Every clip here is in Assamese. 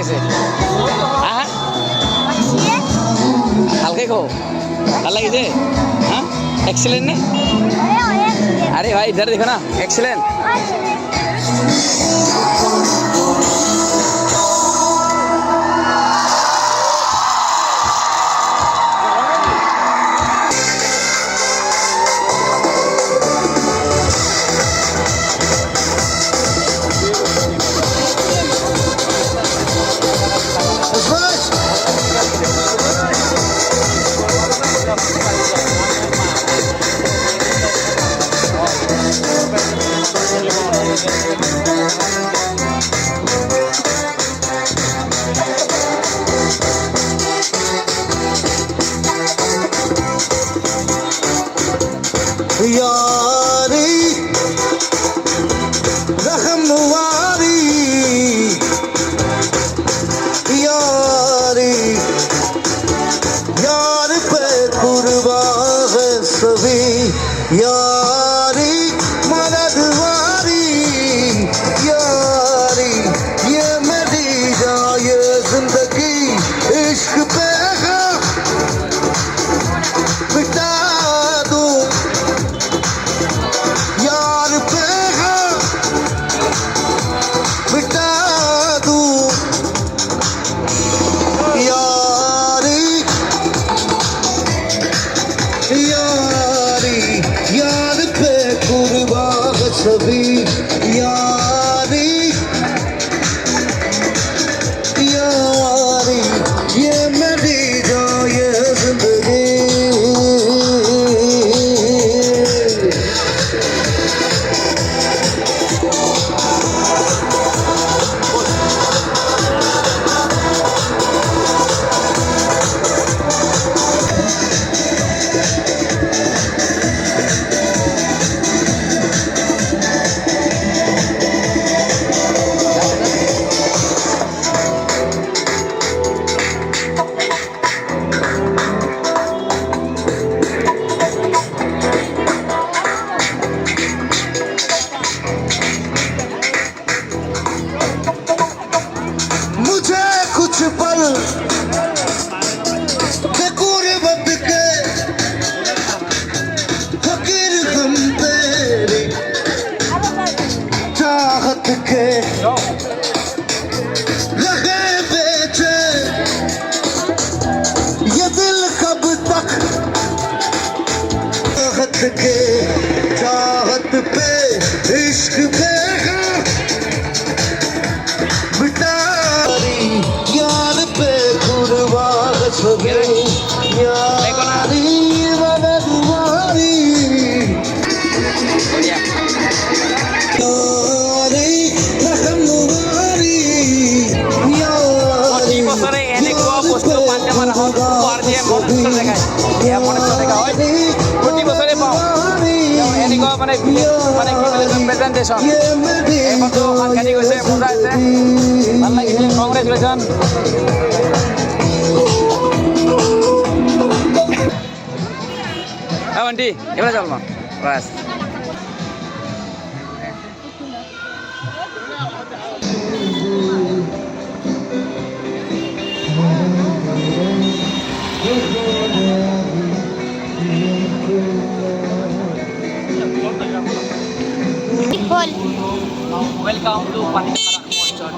লাগিছে হ্যাঁ হালকে কো ভাল লাগিছে হ্যাঁ एक्सीलेंट ने अरे भाई इधर देखो ना एक्सीलेंट यारी रहमवारी यारी यार पे कुर्बान है सभी यारी मददवारी यारी ये मेरी जाए जिंदगी इश्क पे है मिटा दूं यार पे है मिटा दूं यारी यारी यार पे कुर्बान सभी यारी यारी ये मेरी जाए जिंदगी मुझे कुछ पल गुर्बत के फकीर हम तेरी चाहत के लगे बेचे ये दिल कब तक चाहत पे इश्क पे बिटारी यार पे कुर्बान सभी यारी मददवारी यारी रहमवारी यारी বছরে এনেকুৱা বস্তু পাঁচটা মান উপহাৰ দিয়ে মনত দেখায় এয়া মনত দেখা হয় প্ৰতি বছৰে পাওঁ এনেকুৱা মানে মানে প্ৰেজেণ্টেশ্যন এই বস্তু সাংঘাতিক হৈছে মজা হৈছে ভাল লাগিছিল কংগ্ৰেচুলেশ্যন আন্টি এবাৰে চল মা বাস Welcome to Panitara Orchard.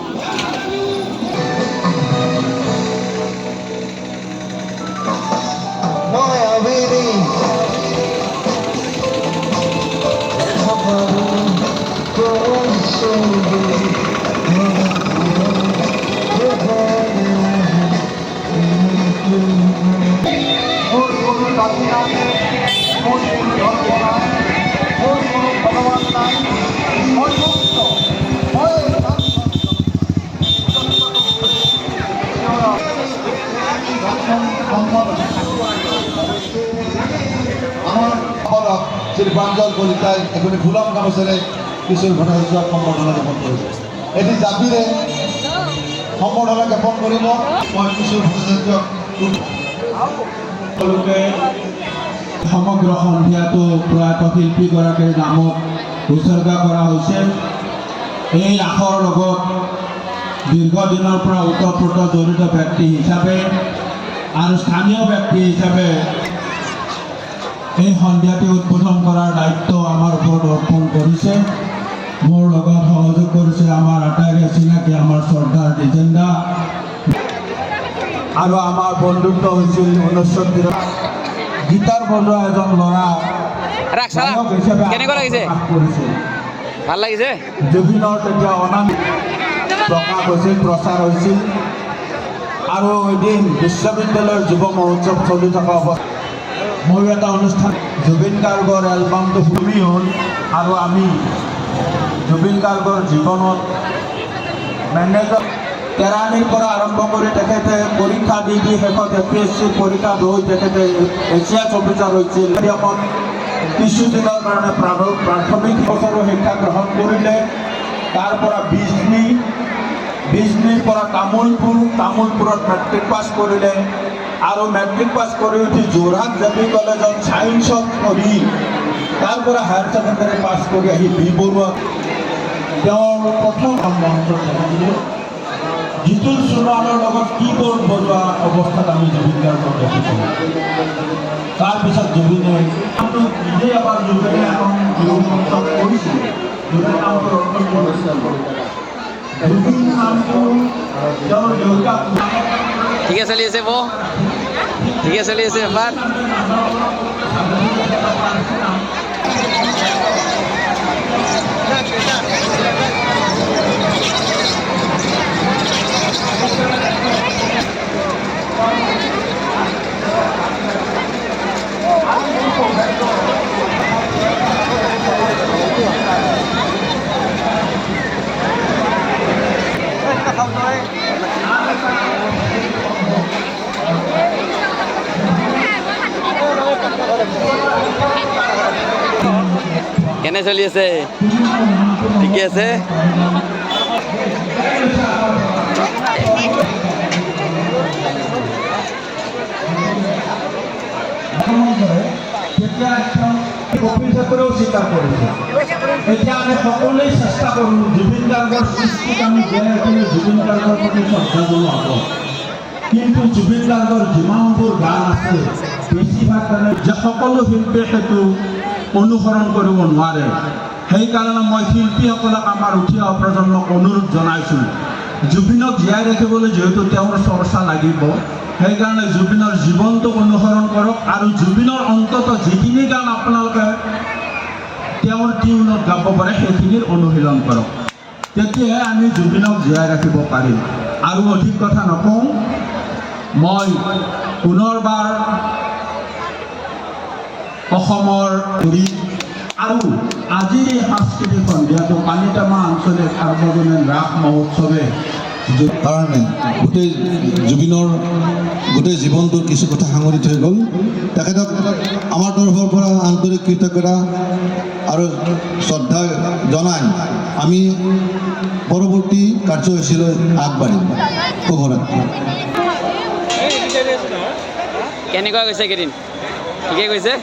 मायावीरी Shri Pranjal কলিতাই এখনি ফুলম গামোচেৰে কিশোৰ ভট্টাচাৰ্যক সম্বৰ্ধনা জ্ঞাপন কৰিছে। এটি জাতিৰে সম্বৰ্ধনা জ্ঞাপন কৰিব মই কিশোৰ ভট্টাচাৰ্যক। তেওঁলোকে সমগ্ৰ সন্ধিয়াটো প্ৰয়াত শিল্পীগৰাকীৰ নামত উৎসৰ্গা কৰা হৈছে। এই ৰাসৰ লগত দীৰ্ঘদিনৰ পৰা ওতঃপ্ৰোত জড়িত ব্যক্তি হিচাপে আৰু স্থানীয় ব্যক্তি হিচাপে এই সন্ধিয়াটি উদ্বোধন কৰাৰ দায়িত্ব আমাৰ ওপৰত অৰ্পণ কৰিছে। মোৰ লগত সহযোগ কৰিছে আমাৰ আটাইৰে চিনাকি আমাৰ শ্ৰদ্ধাৰ ডিজেণ্ডা আৰু আমাৰ বন্ধুত্ব হৈছিল 1970 গীটাৰ বজোৱা এজন ল'ৰা গায়ক হিচাপে কেনেকুৱা লাগিছে? প্ৰকাশ কৰিছিল। ভাল লাগিছে? জুবিনৰ তেতিয়া অনাম প্ৰকাশ হৈছিল, প্ৰচাৰ হৈছিল আৰু এদিন বিশ্ববিদ্যালয়ৰ যুৱ মহোৎসৱ চলি থকা অৱস্থাত ময়ো এটা অনুষ্ঠান জুবিন গাৰ্গৰ এলবামটো ভূমি হ'ল আৰু আমি জুবিন গাৰ্গৰ জীৱনত মেনেজাৰ কেৰাণীৰ পৰা আৰম্ভ কৰি তেখেতে পৰীক্ষা দি শেষত APSC পৰীক্ষা হৈ তেখেতে এছিয়াছ অফিচাৰ হৈছিল। কিছুদিনৰ কাৰণে প্ৰাথমিক বছৰৰ শিক্ষা গ্ৰহণ কৰিলে। তাৰ পৰা বিজনীৰ পৰা তামোলপুৰত মেট্ৰিক পাছ কৰিলে আৰু মেট্ৰিক পাছ কৰি উঠি যোৰহাট জেপি কলেজত ছায়েন্সত পঢ়ি তাৰ পৰা হায়াৰ ছেকেণ্ডেৰী পাছ কৰি আহি বি বৰুৱাত তেওঁৰ প্ৰথম মঞ্চত জিতুল সোণোৱালৰ লগত কীবৰ্ড বজোৱা অৱস্থাত আমি জুবিন গাৰ্গক দেখিছিলোঁ। তাৰপিছত জুবিনে নিজে এবাৰ জুবিনে এখন মঞ্চত কৰিছিল। জুবিন নামটো ৰক্ষণ কৰিছিল। জুবিন নামটো তেওঁৰ দেউতাক ঠিকে চলি আছে বৌ? ঠিকে চলি আছে এবাৰ? কেনে চলি আছে? ঠিকে আছে? কপিলচক্ৰেও স্বীকাৰ কৰিছে। এতিয়া আমি সকলোৱে চেষ্টা কৰোঁ জুবিন গাৰ্গৰ সৃষ্টিক আমি জীয়াই ৰাখিলে জুবিন গাৰ্গৰ প্ৰতি শ্ৰদ্ধা জনোৱা হ'ব। কিন্তু জুবিন গাৰ্গৰ যিমানবোৰ গান আছে বেছিভাগ গানে যে সকলো শিল্পীয়ে সেইটো অনুসৰণ কৰিব নোৱাৰে। সেইকাৰণে মই শিল্পীসকলক আমাৰ উঠি অহা প্ৰজন্মক অনুৰোধ জনাইছোঁ, জুবিনক জীয়াই ৰাখিবলৈ যিহেতু তেওঁৰ চৰ্চা লাগিব, সেইকাৰণে জুবিনৰ জীৱনটোক অনুসৰণ কৰক আৰু জুবিনৰ অন্তত যিখিনি গান আপোনালোকে তেওঁৰ টিউনত গাব পাৰে সেইখিনিৰ অনুশীলন কৰক। তেতিয়াহে আমি জুবিনক জীয়াই ৰাখিব পাৰিম। আৰু অধিক কথা নকওঁ, মই পুনৰবাৰ অসমৰ আৰু আজিৰ এই সাংস্কৃতিক সন্ধিয়াটো পানীটেমা আঞ্চলিক সাৰ্বজনীন ৰাস মহোৎসৱে কাৰণে গোটেই জুবিনৰ গোটেই জীৱনটোৰ কিছু কথা সাঙুৰি থৈ গ'ল। তেখেতক আমাৰ তৰফৰ পৰা আন্তৰিক কৃতজ্ঞতা আৰু শ্ৰদ্ধা জনাই আমি পৰৱৰ্তী কাৰ্যসূচীলৈ আগবাঢ়িম। শুভৰাত্ৰি। কেনেকুৱা গৈছে কেইদিন? ঠিকে গৈছে?